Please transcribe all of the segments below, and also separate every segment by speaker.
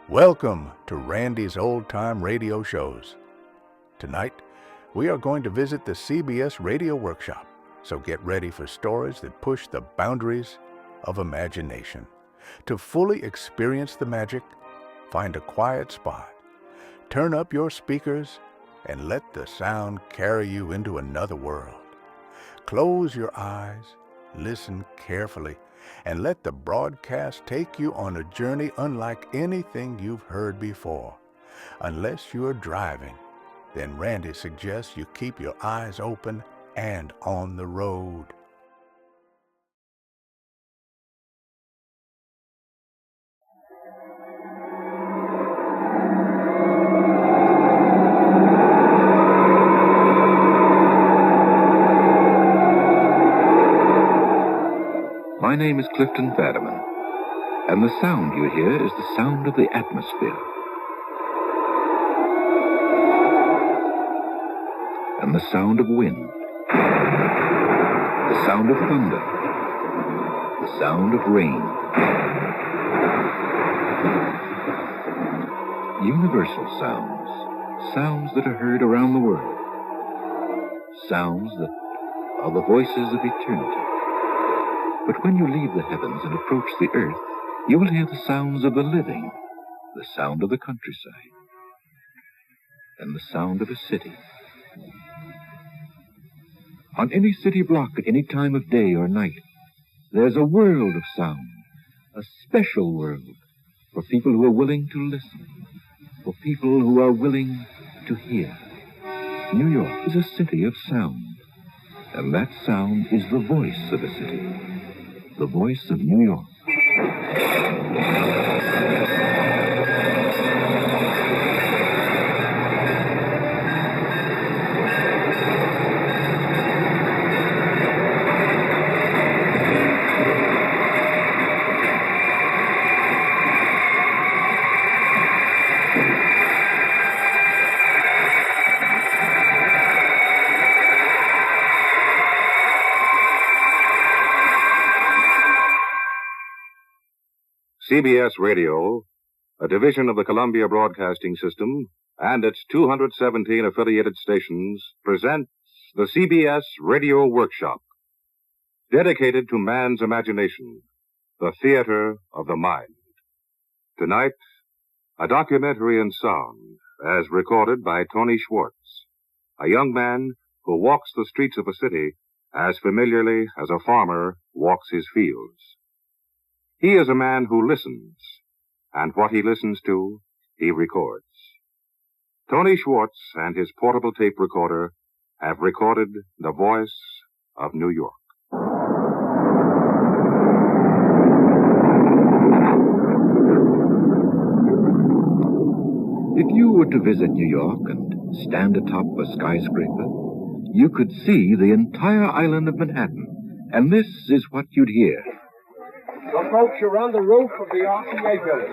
Speaker 1: Welcome to Randy's Old Time Radio Shows. Tonight, we are going to visit the CBS Radio Workshop, so get ready for stories that push the boundaries of imagination. To fully experience the magic, find a quiet spot, turn up your speakers, and let the sound carry you into another world. Close your eyes, listen carefully, and let the broadcast take you on a journey unlike anything you've heard before. Unless you're driving, then Randy suggests you keep your eyes open and on the road.
Speaker 2: My name is Clifton Fadiman, and the sound you hear is the sound of the atmosphere. And the sound of wind, the sound of thunder, the sound of rain. Universal sounds, sounds that are heard around the world, sounds that are the voices of eternity. But when you leave the heavens and approach the earth, you will hear the sounds of the living, the sound of the countryside, and the sound of a city. On any city block at any time of day or night, there's a world of sound, a special world for people who are willing to listen, for people who are willing to hear. New York is a city of sound, and that sound is the voice of a city. The voice of New York.
Speaker 3: CBS Radio, a division of the Columbia Broadcasting System, and its 217 affiliated stations, presents the CBS Radio Workshop, dedicated to man's imagination, the theater of the mind. Tonight, a documentary in sound, as recorded by Tony Schwartz, a young man who walks the streets of a city as familiarly as a farmer walks his fields. He is a man who listens, and what he listens to, he records. Tony Schwartz and his portable tape recorder have recorded the voice of New York.
Speaker 2: If you were to visit New York and stand atop a skyscraper, you could see the entire island of Manhattan, and this is what you'd hear.
Speaker 4: So, folks, you're on the roof of the RCA building.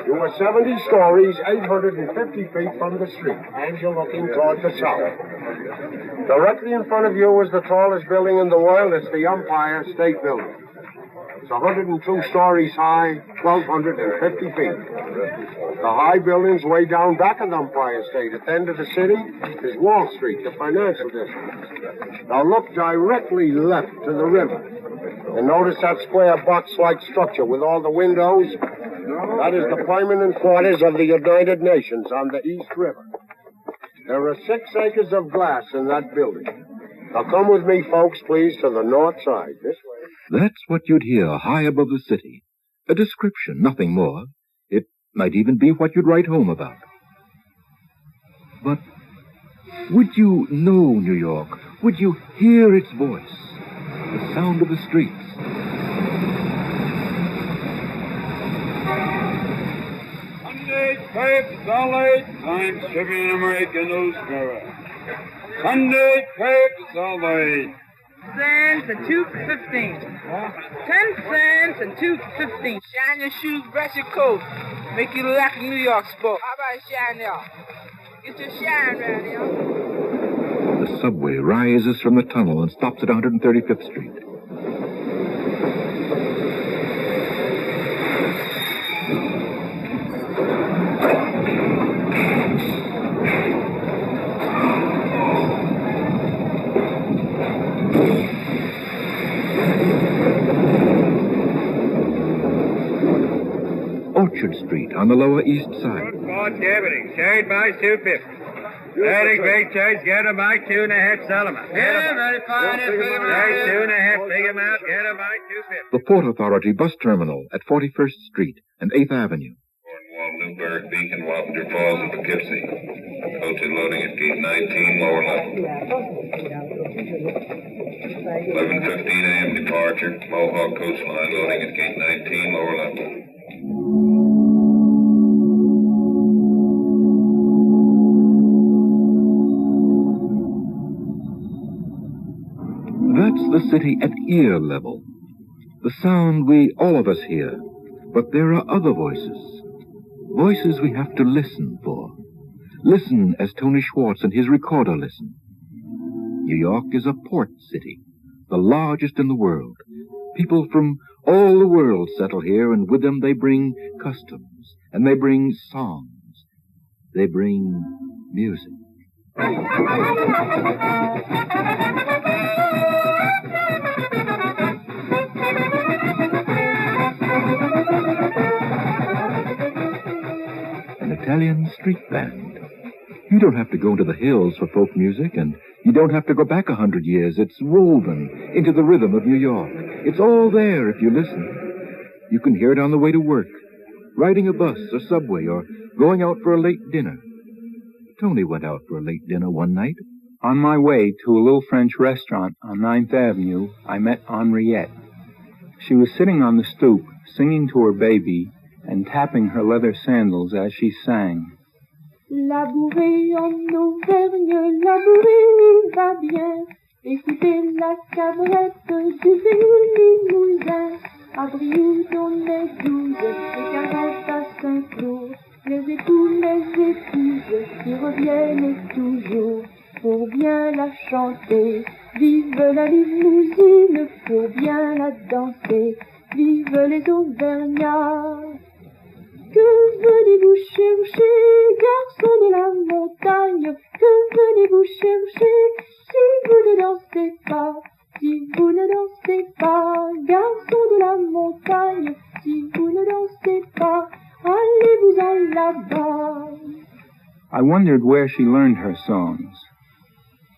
Speaker 4: You are 70 stories, 850 feet from the street, and you're looking toward the south. Directly in front of you is the tallest building in the world. It's the Empire State Building. It's 102 stories high, 1,250 feet. The high buildings way down back of the Empire State. At the end of the city is Wall Street, the financial district. Now look directly left to the river. And notice that square box-like structure with all the windows? That is the permanent quarters of the United Nations on the East River. There are 6 acres of glass in that building. Now come with me, folks, please, to the north side. This way.
Speaker 2: That's what you'd hear high above the city. A description, nothing more. It might even be what you'd write home about. But would you know New York? Would you hear its voice? The sound of the streets.
Speaker 5: Sunday papers are late, Times Tribune, American newspaper. Sunday papers are late.
Speaker 6: Cents and 2 for 15. 10 cents and 2 for 15. Shine your shoes, brush your coat. Make you look like a New York sport. How about shine y'all? Get your shine around here.
Speaker 2: The subway rises from the tunnel and stops at 135th Street. Orchard Street on the Lower East Side.
Speaker 5: Sport deputy, shared by 250. Heading big chase, get him by 2.5 Solomon.
Speaker 6: Yeah, very fine.
Speaker 5: There's 2.5, big him out, get him by 250.
Speaker 2: The Port Authority bus terminal at 41st Street and 8th Avenue.
Speaker 7: Cornwall, Newburgh, Beacon, Wappinger Falls, and Poughkeepsie. Coaches loading at gate 19, lower level. 11:15 a.m. departure. Mohawk coach line loading at gate 19, lower level.
Speaker 2: That's the city at ear level. The sound we all of us hear. But there are other voices. Voices we have to listen for. Listen as Tony Schwartz and his recorder listen. New York is a port city, the largest in the world. People from all the world settle here, and with them they bring customs, and they bring songs. They bring music. An Italian street band. You don't have to go into the hills for folk music, and you don't have to go back 100 years. It's woven into the rhythm of New York. It's all there if you listen. You can hear it on the way to work, riding a bus or subway, or going out for a late dinner. Tony went out for a late dinner one night.
Speaker 8: On my way to a little French restaurant on 9th Avenue, I met Henriette. She was sitting on the stoop, singing to her baby and tapping her leather sandals as she sang.
Speaker 9: Labourer en Auvergne, labourer va bien. Écoutez la cabrette du vieux Limousin. À Brioude on est 12, et Carette à Saint-Cloud. Les épouses qui reviennent toujours pour bien la chanter. Vive la limousine pour bien la danser. Vive les Auvergnats. Que venez-vous chercher, garçons de la montagne? Que venez-vous chercher si vous ne dansez pas? Si vous ne dansez pas, garçons de la montagne, si vous ne dansez pas, allez-vous-en là-bas.
Speaker 8: I wondered where she learned her songs.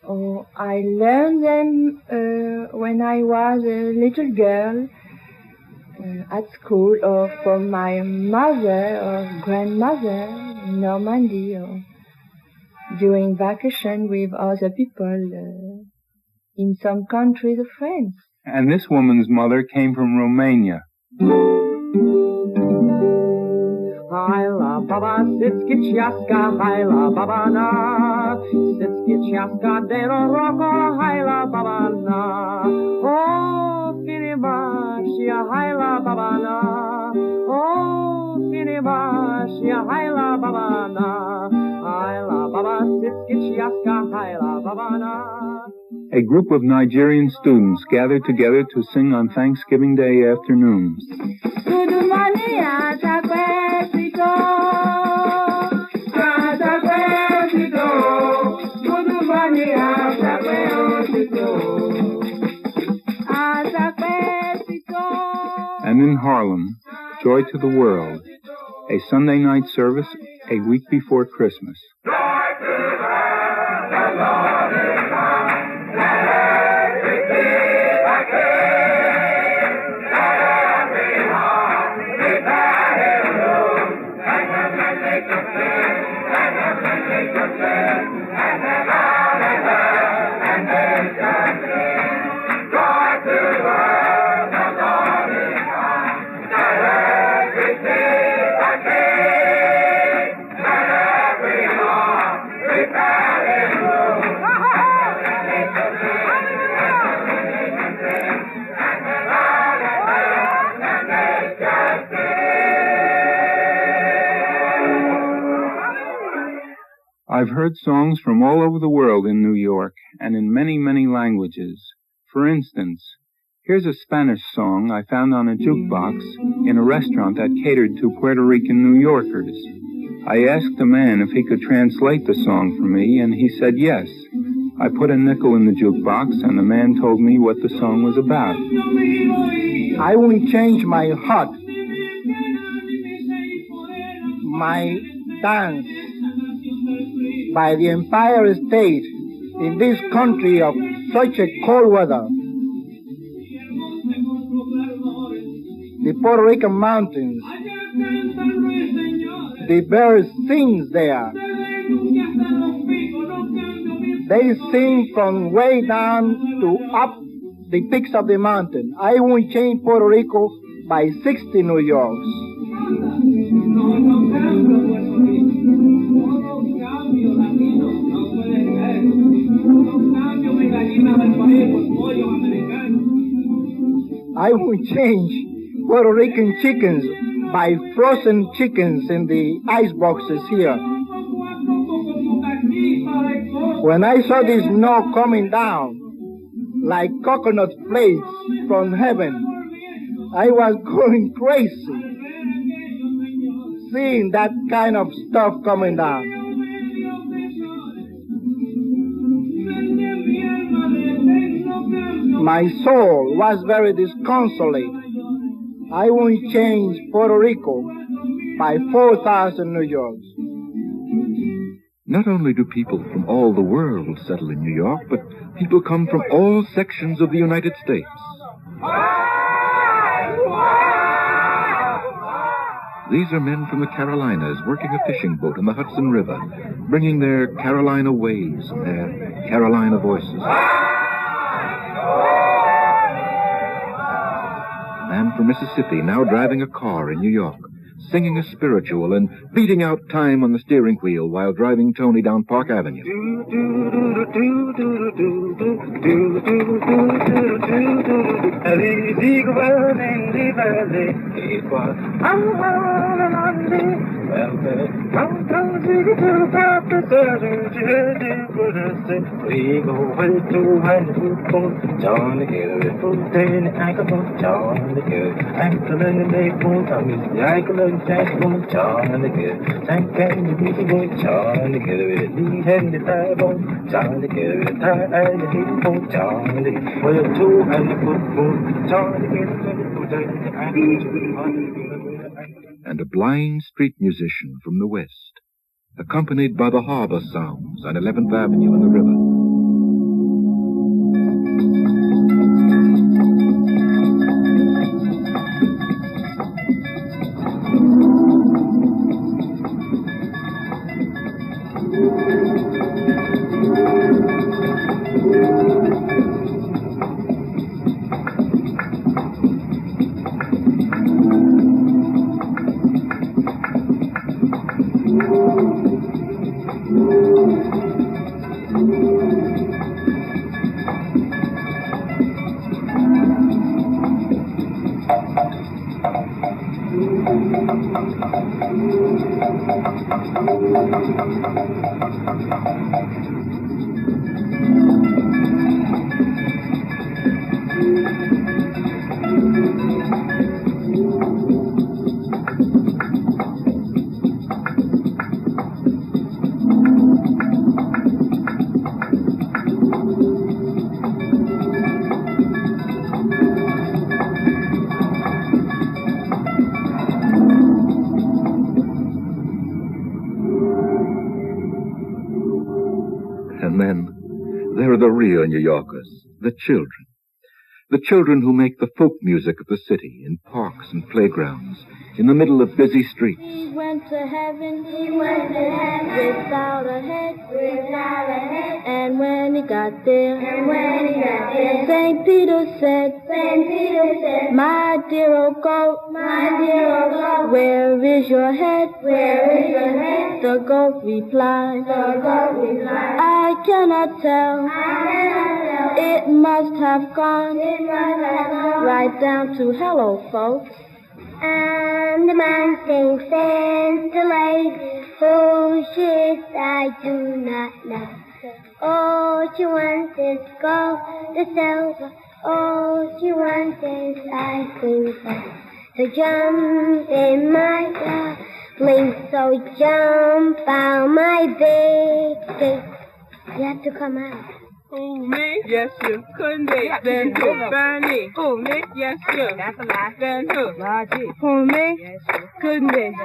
Speaker 9: Oh, I learned them when I was a little girl. At school, or from my mother or grandmother in Normandy, or during vacation with other people in some countries of France.
Speaker 8: And this woman's mother came from Romania.
Speaker 10: Haila baba sitski chiaska, haila baba na, sitski chiaska de roko, haila baba na. Oh, Finibashia, haila baba na. Oh, Finibashia, haila baba na. Haila baba sitski chiaska, haila baba na.
Speaker 8: A group of Nigerian students gathered together to sing on Thanksgiving Day afternoons. And in Harlem, Joy to the World, a Sunday night service a week before Christmas. I've heard songs from all over the world in New York, and in many, many languages. For instance, here's a Spanish song I found on a jukebox in a restaurant that catered to Puerto Rican New Yorkers. I asked the man if he could translate the song for me, and he said yes. I put a nickel in the jukebox, and the man told me what the song was about.
Speaker 11: I won't change my heart my dance by the Empire State in this country of such a cold weather. The Puerto Rican mountains, the birds sing there. They sing from way down to up the peaks of the mountain. I won't change Puerto Rico by 60 New Yorks. I won't change Puerto Rican chickens by frozen chickens in the ice boxes here. When I saw the snow coming down like coconut flakes from heaven, I was going crazy seeing that kind of stuff coming down. My soul was very disconsolate. I won't change Puerto Rico by 4,000 New Yorks.
Speaker 2: Not only do people from all the world settle in New York, but people come from all sections of the United States. These are men from the Carolinas working a fishing boat in the Hudson River, bringing their Carolina ways and their Carolina voices. A man from Mississippi now driving a car in New York, singing a spiritual and beating out time on the steering wheel while driving Tony down Park Avenue. And a blind street musician from the West, accompanied by the harbor sounds on 11th Avenue and the river. And then there are the real New Yorkers, the children. The children who make the folk music of the city in parks and playgrounds, in the middle of busy streets.
Speaker 9: He went to heaven, without a head, and when he got there, St. Peter said, my dear old goat, where is your head? The goat replied, I cannot tell. It must have gone right down to hello, folks.
Speaker 12: And the man sings Santa Lady, who she is I do not know. All she wants is gold, the silver, all she wants is ice cream. So jump in my car, please, so jump out my big gate. You have to come out.
Speaker 6: Who, me? Yes, you. Couldn't be. Then who? Bernie. Who, me? Yes, you. That's a lie. Then who? Margie. Who, me? Yes, you. Couldn't be.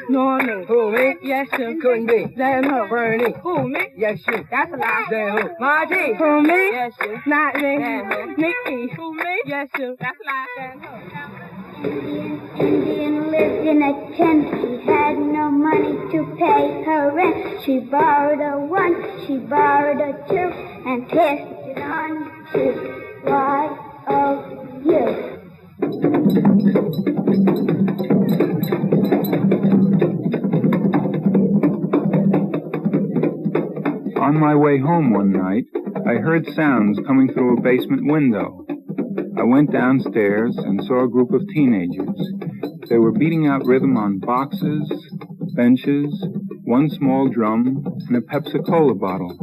Speaker 6: Norman. Who, me? Yes, you. Couldn't be. Then who? Bernie. Who, me? Yes, you. That's a lie. Then who? Margie. Who, me? Yes, you. Not me. Then who? Nikki. Who, me? Yes, you. That's a lie. Then who?
Speaker 12: Indian lived in a tent. She had no money to pay her rent. She borrowed a one, she borrowed a two, and passed it on to Y-O-U.
Speaker 8: On my way home one night, I heard sounds coming through a basement window. I went downstairs and saw a group of teenagers. They were beating out rhythm on boxes, benches, one small drum, and a Pepsi-Cola bottle.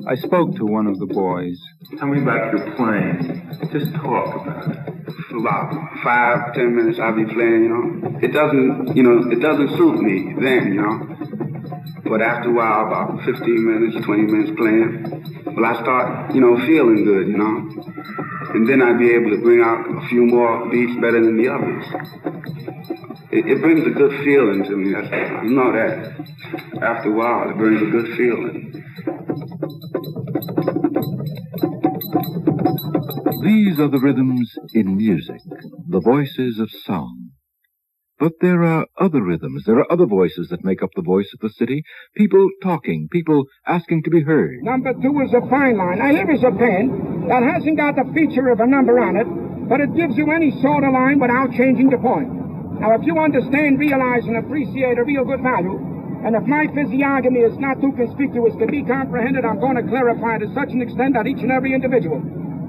Speaker 8: I spoke to one of the boys.
Speaker 13: Tell me about your playing. Just talk about it. For about 5-10 minutes I'll be playing, It doesn't suit me then, But after a while, about 15 minutes, 20 minutes playing, well, I start, feeling good, And then I'd be able to bring out a few more beats better than the others. It brings a good feeling to me. You know that. After a while, it brings a good feeling.
Speaker 2: These are the rhythms in music, the voices of song. But there are other rhythms, there are other voices that make up the voice of the city. People talking, people asking to be heard.
Speaker 14: Number 2 is a fine line. Now, here is a pen that hasn't got the feature of a number on it, but it gives you any sort of line without changing the point. Now, if you understand, realize, and appreciate a real good value, and if my physiognomy is not too conspicuous to be comprehended, I'm going to clarify to such an extent that each and every individual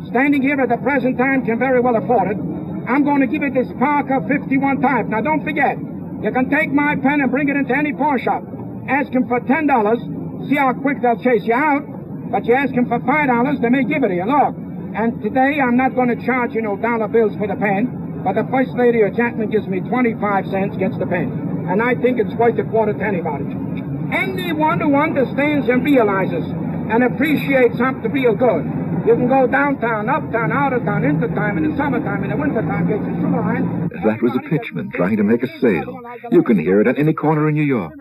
Speaker 14: standing here at the present time can very well afford it. I'm going to give it this Parker 51 type. Now, don't forget, you can take my pen and bring it into any pawn shop. Ask them for $10. See how quick they'll chase you out. But you ask them for $5, they may give it to you. Look, and today I'm not going to charge you no dollar bills for the pen, but the first lady or gentleman gives me 25 cents against the pen. And I think it's worth a quarter to anybody. Anyone who understands and realizes and appreciates something real good. You can go downtown, uptown, out of town, into time, in the summertime, in the wintertime, get your sugar line.
Speaker 2: That was a pitchman trying to make a sale. You can hear it at any corner in New York.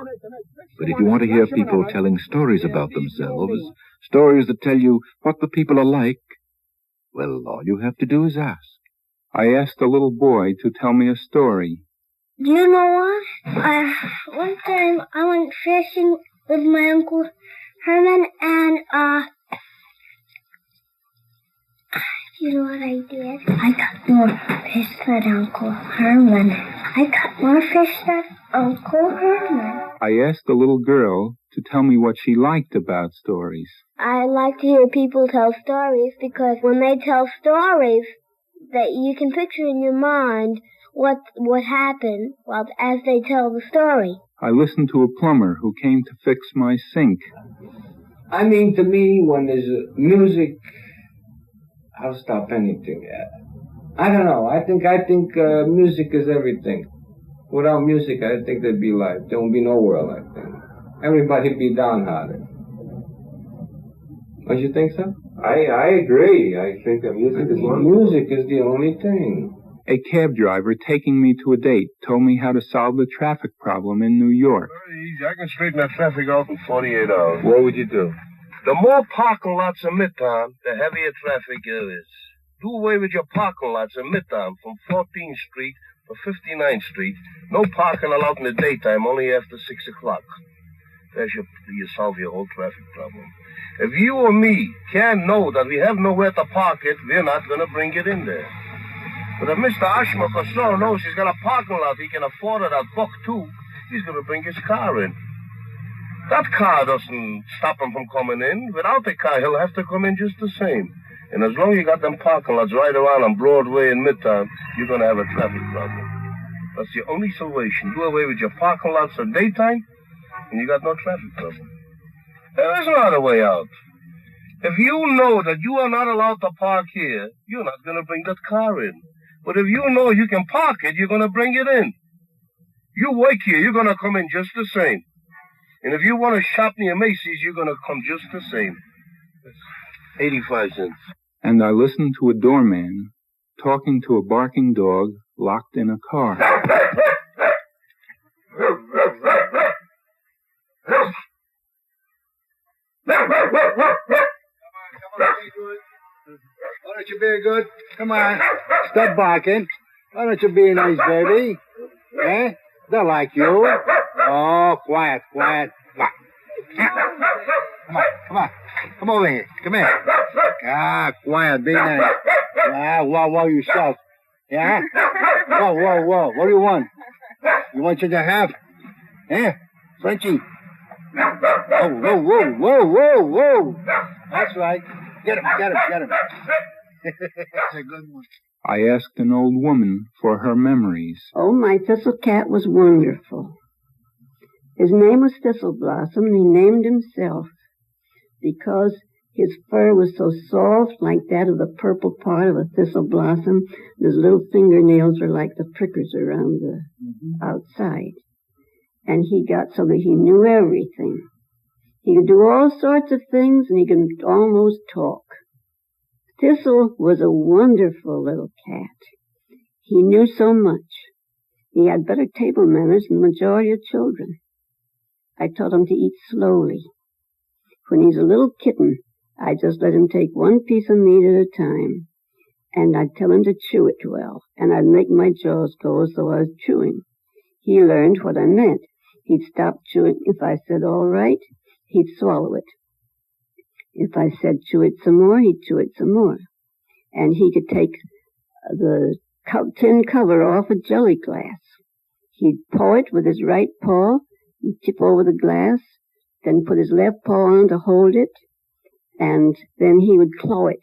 Speaker 2: But if you want to hear people telling stories about themselves, stories that tell you what the people are like, well, all you have to do is ask.
Speaker 8: I asked a little boy to tell me a story.
Speaker 12: Do you know what? One time I went fishing with my Uncle Herman, and, you know what I did? I got more fish than Uncle Herman. I got more fish than Uncle Herman.
Speaker 8: I asked the little girl to tell me what she liked about stories.
Speaker 12: I like to hear people tell stories because when they tell stories, that you can picture in your mind what happened as they tell the story.
Speaker 8: I listened to a plumber who came to fix my sink.
Speaker 15: I mean, to me, when there's music, I'll stop anything. I don't know. I think music is everything. Without music, I think there'd be life. There won't be no world like that. Everybody'd be downhearted. Don't you think so?
Speaker 16: I agree. I think that music is one.
Speaker 15: Music is the only thing.
Speaker 8: A cab driver taking me to a date told me how to solve the traffic problem in New York.
Speaker 16: Very easy. I can straighten that traffic out in 48 hours.
Speaker 17: What would you do? The more parking lots in Midtown, the heavier traffic there is. Do away with your parking lots in Midtown from 14th Street to 59th Street. No parking allowed in the daytime, only after 6 o'clock. There you solve your whole traffic problem. If you or me can't know that we have nowhere to park it, we're not going to bring it in there. But if Mr. Ashmock or so knows he's got a parking lot he can afford it at $1.02, he's going to bring his car in. That car doesn't stop him from coming in. Without the car, he'll have to come in just the same. And as long as you got them parking lots right around on Broadway in Midtown, you're going to have a traffic problem. That's the only solution. Do away with your parking lots at daytime, and you got no traffic problem. There is another way out. If you know that you are not allowed to park here, you're not going to bring that car in. But if you know you can park it, you're going to bring it in. You work here, you're going to come in just the same. And if you want to shop near Macy's, you're going to come just the same. 85 cents.
Speaker 8: And I listened to a doorman talking to a barking dog locked in a car.
Speaker 11: Why don't you be good? Come on. Stop barking. Why don't you be a nice baby? Eh? They're like you. Oh, quiet. Come on. Come over here. Come here. Ah, quiet. Be nice. Ah, whoa, you shout. Yeah? Whoa. What do you want? You want you to have? Eh? Frenchie. Whoa. That's right. Get him. That's a good one.
Speaker 8: I asked an old woman for her memories.
Speaker 18: Oh, my thistle cat was wonderful. His name was Thistle Blossom, and he named himself because his fur was so soft, like that of the purple part of a thistle blossom. His little fingernails were like the prickers around the outside. And he got so that he knew everything. He could do all sorts of things, and he could almost talk. Thistle was a wonderful little cat. He knew so much. He had better table manners than the majority of children. I taught him to eat slowly. When he's a little kitten, I just let him take one piece of meat at a time, and I'd tell him to chew it well, and I'd make my jaws go as though I was chewing. He learned what I meant. He'd stop chewing. If I said, all right, he'd swallow it. If I said chew it some more, he'd chew it some more. And he could take the tin cover off a jelly glass. He'd paw it with his right paw, and tip over the glass, then put his left paw on to hold it, and then he would claw it.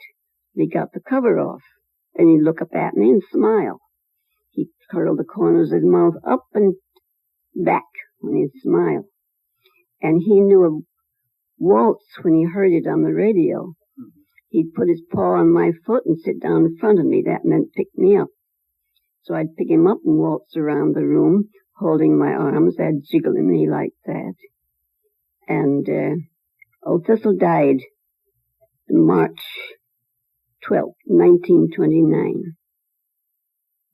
Speaker 18: He got the cover off. Then he'd look up at me and smile. He'd curl the corners of his mouth up and back when he'd smile. And he knew a waltz when he heard it on the radio. He'd put his paw on my foot and sit down in front of me. That meant pick me up. So I'd pick him up and waltz around the room, holding my arms. They'd jiggle me like that. And Thistle died March 12, 1929.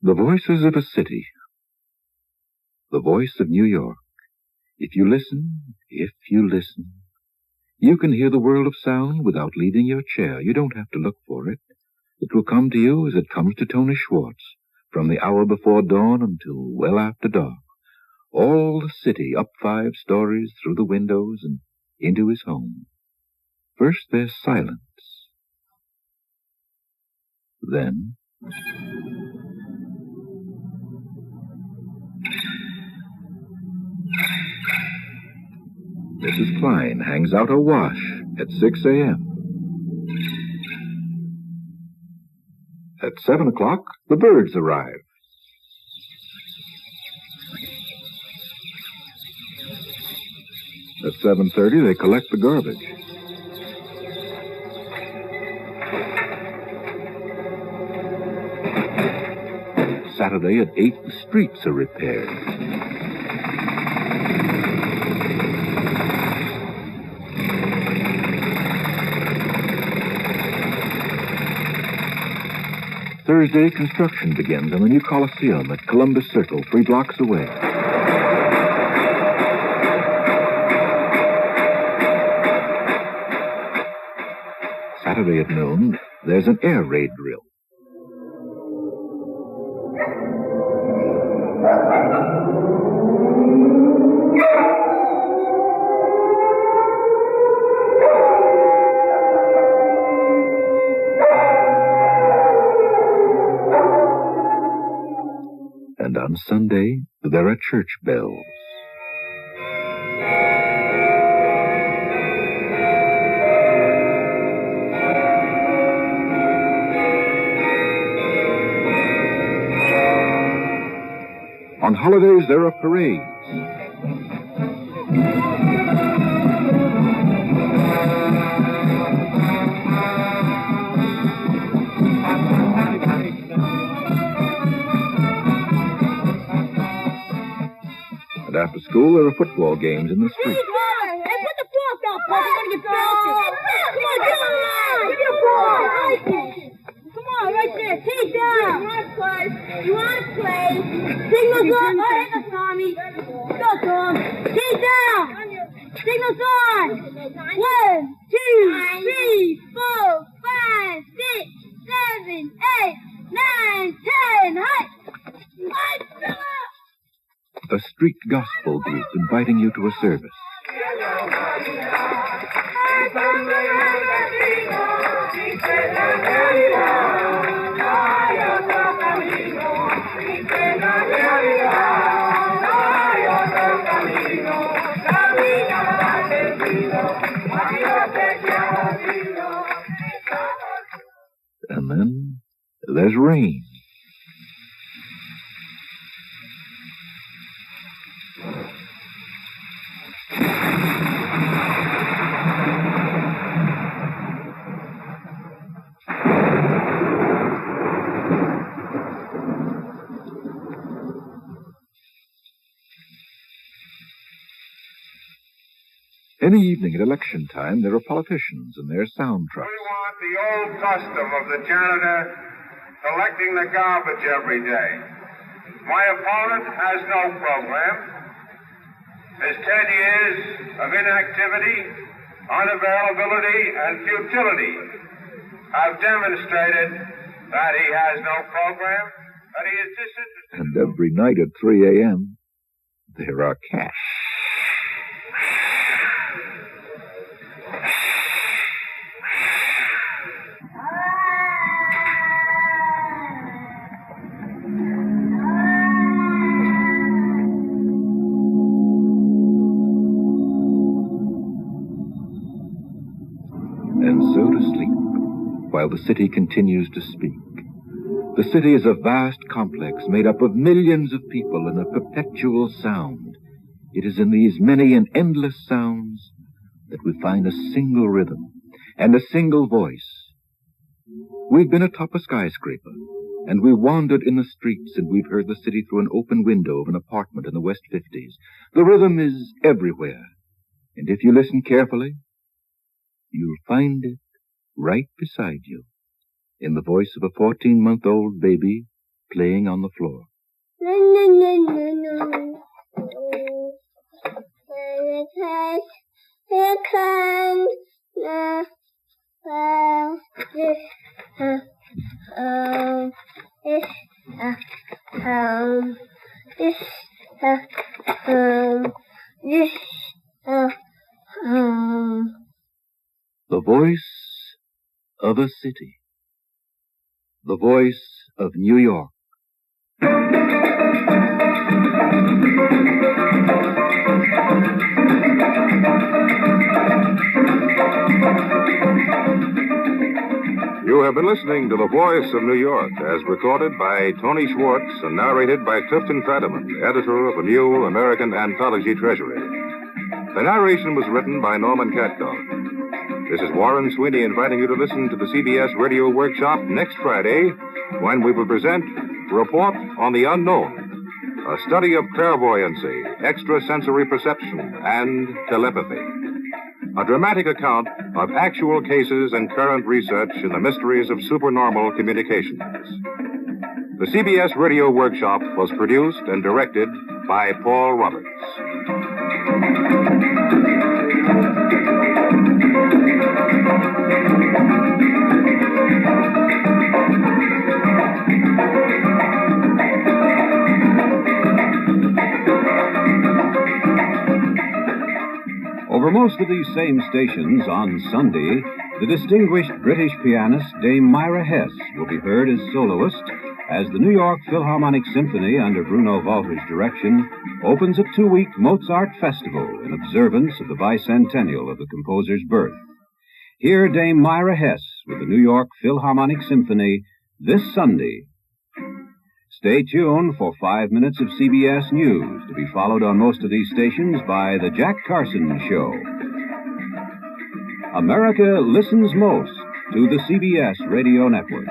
Speaker 2: The voices of a city. The voice of New York. If you listen, you can hear the world of sound without leaving your chair. You don't have to look for it. It will come to you as it comes to Tony Schwartz, from the hour before dawn until well after dark. All the city up 5 stories through the windows and into his home. First there's silence. Then Mrs. Klein hangs out a wash at 6 a.m. At 7 o'clock, the birds arrive. At 7:30, they collect the garbage. Saturday at 8, the streets are repaired. Thursday, construction begins on the new Coliseum at Columbus Circle, 3 blocks away. Saturday at noon, there's an air raid drill. And on Sunday, there are church bells. On holidays, there are parades. And after school, there are football games in the street.
Speaker 12: Hey, put the fork on, Pop. You're gonna get belted. Come on, get on the line. Give me the ball. Come on, right there. Take down. You want to play? You want to play? Signals on. Oh, hit the Tommy. Go, Tom. Take down. Signals on. 1, 2, 3, 4, 5, 6, 7, 8, 9, 10. Hut.
Speaker 2: A street gospel group inviting you to a service. And then there's rain. Any evening at election time, there are politicians and their sound trucks.
Speaker 16: We want the old custom of the janitor collecting the garbage every day. My opponent has no program. His 10 years of inactivity, unavailability, and futility have demonstrated that he has no program, that he is disinterested.
Speaker 2: And every night at 3 a.m., there are cats. And so to sleep, while the city continues to speak. The city is a vast complex made up of millions of people in a perpetual sound. It is in these many and endless sounds that we find a single rhythm and a single voice. We've been atop a skyscraper, and we wandered in the streets, and we've heard the city through an open window of an apartment in the West 50s. The rhythm is everywhere, and if you listen carefully, you'll find it right beside you, in the voice of a 14-month-old baby playing on the floor.
Speaker 12: Here comes
Speaker 2: the voice of a city. The voice of New York.
Speaker 3: You have been listening to The Voice of New York, as recorded by Tony Schwartz and narrated by Clifton Fadiman, editor of the New American Anthology Treasury. The narration was written by Norman Catcall. This is Warren Sweeney inviting you to listen to the CBS Radio Workshop next Friday, when we will present Report on the Unknown, a study of clairvoyancy, extrasensory perception, and telepathy. A dramatic account of actual cases and current research in the mysteries of supernormal communications. The CBS Radio Workshop was produced and directed by Paul Roberts.
Speaker 19: Over most of these same stations on Sunday, the distinguished British pianist Dame Myra Hess will be heard as soloist as the New York Philharmonic Symphony, under Bruno Walter's direction, opens a 2-week Mozart festival in observance of the bicentennial of the composer's birth. Hear Dame Myra Hess with the New York Philharmonic Symphony this Sunday. Stay tuned for 5 minutes of CBS News, to be followed on most of these stations by The Jack Carson Show. America listens most to the CBS Radio Network.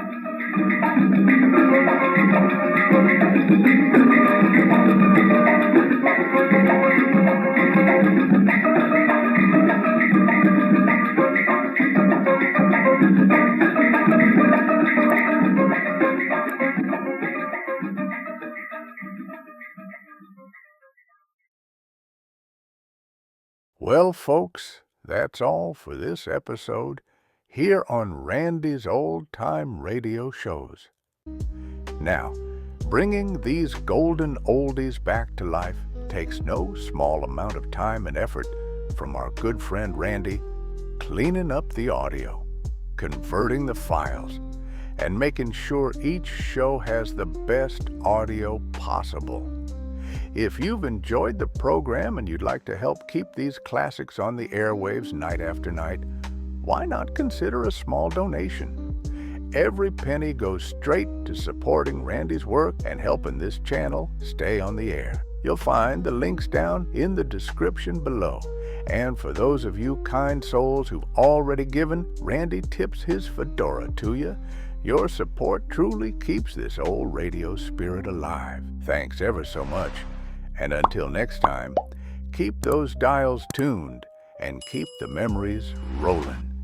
Speaker 1: Well, folks, that's all for this episode here on Randy's Old Time Radio Shows. Now, bringing these golden oldies back to life takes no small amount of time and effort from our good friend Randy, cleaning up the audio, converting the files, and making sure each show has the best audio possible. If you've enjoyed the program and you'd like to help keep these classics on the airwaves night after night, why not consider a small donation? Every penny goes straight to supporting Randy's work and helping this channel stay on the air. You'll find the links down in the description below. And for those of you kind souls who've already given, Randy tips his fedora to you. Your support truly keeps this old radio spirit alive. Thanks ever so much. And until next time, keep those dials tuned and keep the memories rolling.